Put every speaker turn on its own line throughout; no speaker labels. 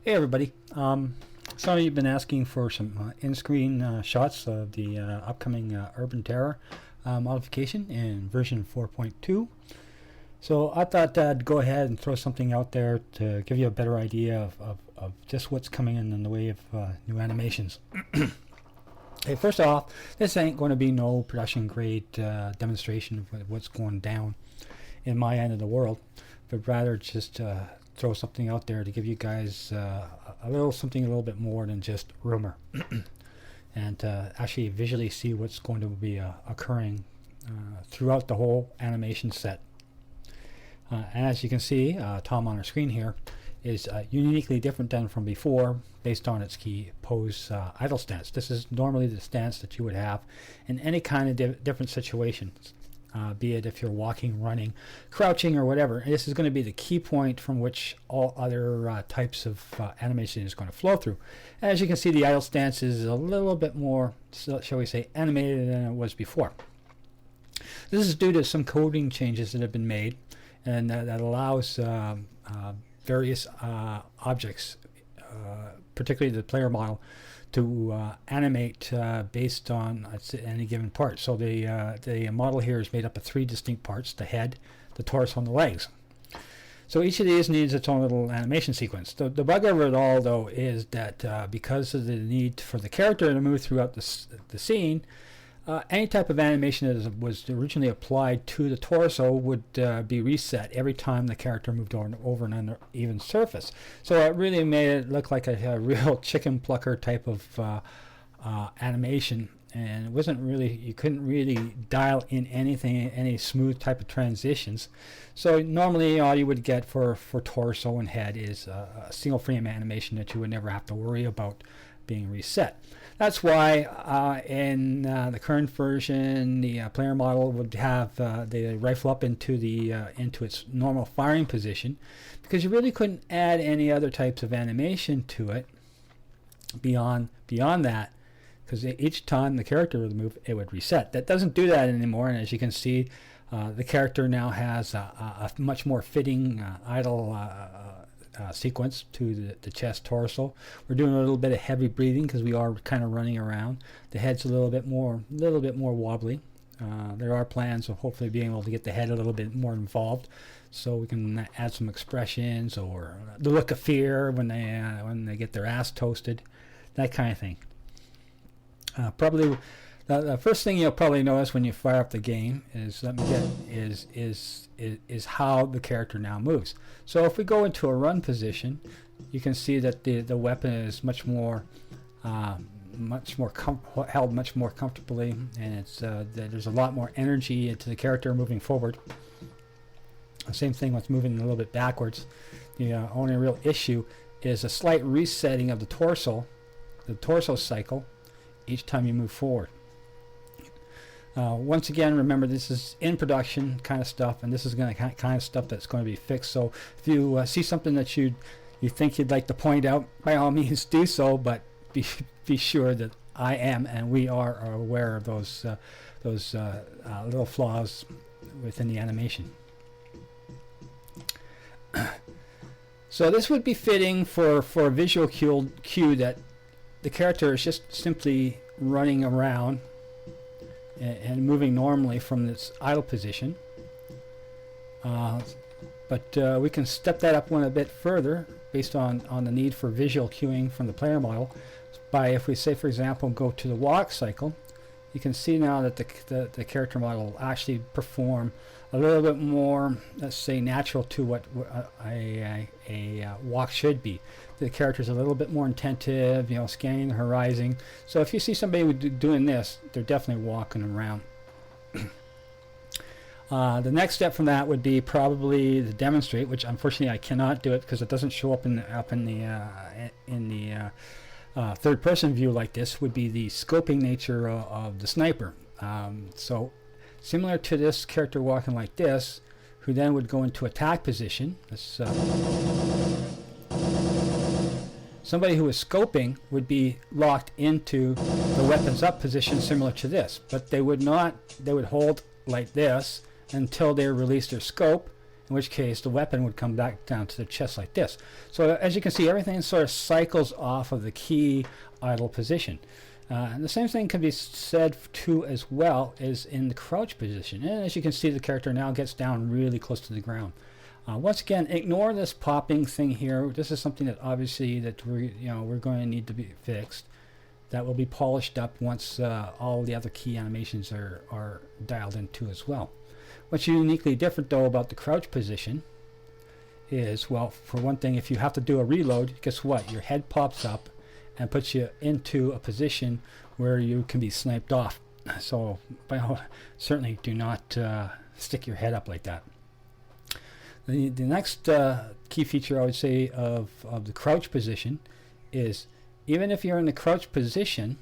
Hey everybody, some of you have been asking for some in-screen shots of the upcoming Urban Terror modification in version 4.2. So I thought I'd go ahead and throw something out there to give you a better idea of just what's coming in the way of new animations. Hey, first off, this ain't going to be no production grade demonstration of what's going down in my end of the world, but rather just throw something out there to give you guys something a little bit more than just rumor, and actually visually see what's going to be occurring throughout the whole animation set. And as you can see, Tom on our screen here is uniquely different than from before based on its key pose idle stance. This is normally the stance that you would have in any kind of different situations. Be it if you're walking, running, crouching, or whatever. And this is going to be the key point from which all other types of animation is going to flow through. And as you can see, the idle stance is a little bit more, shall we say, animated than it was before. This is due to some coding changes that have been made, and that allows various objects, particularly the player model, to animate based on any given part. So the model here is made up of 3 distinct parts: the head, the torso, and the legs. So each of these needs its own little animation sequence. The bug of it all, though, is that because of the need for the character to move throughout the scene, any type of animation that was originally applied to the torso would be reset every time the character moved over an uneven surface. So it really made it look like a real chicken plucker type of animation, and it wasn't really, you couldn't really dial in anything, any smooth type of transitions. So normally all you would get for torso and head is a single frame animation that you would never have to worry about being reset. That's why in the current version, the player model would have the rifle up into its normal firing position, because you really couldn't add any other types of animation to it beyond that, because each time the character would move, it would reset. That doesn't do that anymore, and as you can see, the character now has a much more fitting idle sequence to the chest torso. We're doing a little bit of heavy breathing because we are kind of running around. The head's a little bit more wobbly. There are plans of hopefully being able to get the head a little bit more involved, so we can add some expressions or the look of fear when they get their ass toasted, that kind of thing. Probably the first thing you'll probably notice when you fire up the game is how the character now moves. So if we go into a run position, you can see that the weapon is much more held much more comfortably, and it's there's a lot more energy into the character moving forward. Same thing with moving a little bit backwards. The only real issue is a slight resetting of the torso cycle each time you move forward. Once again, remember, this is in production kind of stuff, and this is going to kind of stuff that's going to be fixed. So if you see something that you think you'd like to point out, by all means do so, but be sure that I am and we are aware of those little flaws within the animation. So this would be fitting for a visual cue that the character is just simply running around and moving normally from this idle position, but we can step that up a bit further based on the need for visual cueing from the player model by, if we say, for example, go to the walk cycle. You can see now that the character model will actually perform a little bit more, let's say, natural to what a walk should be. The character's a little bit more attentive, scanning the horizon. So if you see somebody doing this, they're definitely walking around. The next step from that would be probably to demonstrate, which unfortunately I cannot do it because it doesn't show up in the third-person view like this, would be the scoping nature of the sniper. So similar to this character walking like this, who then would go into attack position. Somebody who is scoping would be locked into the weapons up position similar to this, but they would hold like this until they release their scope, in which case the weapon would come back down to the chest like this. So as you can see, everything sort of cycles off of the key idle position. And the same thing can be said too as well as in the crouch position. And as you can see, the character now gets down really close to the ground. Once again, ignore this popping thing here. This is something that obviously that we're going to need to be fixed. That will be polished up once all the other key animations are dialed in too as well. What's uniquely different though about the crouch position is, well, for one thing, if you have to do a reload, guess what? Your head pops up and puts you into a position where you can be sniped off. So certainly do not stick your head up like that. The next key feature I would say of the crouch position is, even if you're in the crouch position,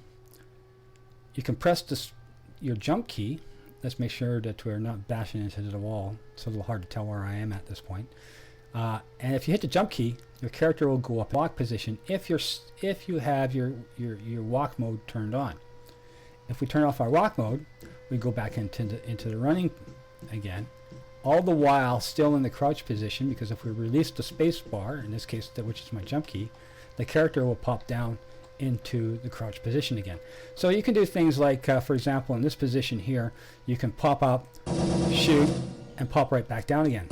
you can press your jump key. Let's make sure that we're not bashing into the wall. It's a little hard to tell where I am at this point. And if you hit the jump key, your character will go up walk position if you have your walk mode turned on. If we turn off our walk mode, we go back into the running again, all the while still in the crouch position, because if we release the space bar, in this case, which is my jump key, the character will pop down into the crouch position again. So you can do things like, for example, in this position here, you can pop up, shoot, and pop right back down again.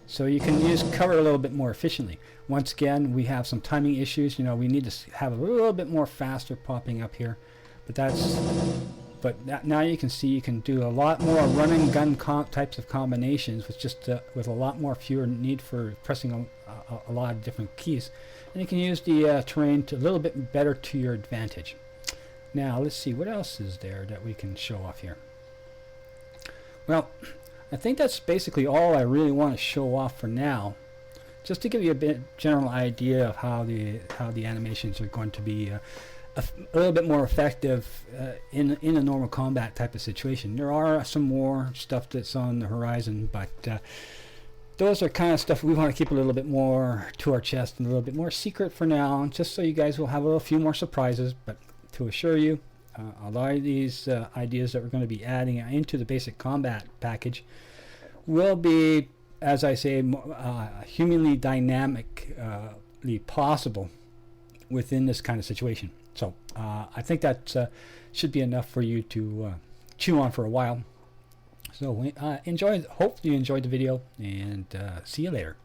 So you can use cover a little bit more efficiently. Once again, we have some timing issues. We need to have a little bit more faster popping up here, but now you can see you can do a lot more run and gun types of combinations with a lot more fewer need for pressing a lot of different keys, and you can use the terrain a little bit better to your advantage. Now let's see what else is there that we can show off here. Well, I think that's basically all I really want to show off for now, just to give you a general idea of how the animations are going to be a little bit more effective in a normal combat type of situation. There are some more stuff that's on the horizon, but those are kind of stuff we want to keep a little bit more to our chest and a little bit more secret for now, just so you guys will have a few more surprises. But to assure you, a lot of these ideas that we're going to be adding into the basic combat package will be, as I say, humanly dynamically possible within this kind of situation. So I think that should be enough for you to chew on for a while. So hope you enjoyed the video, and see you later.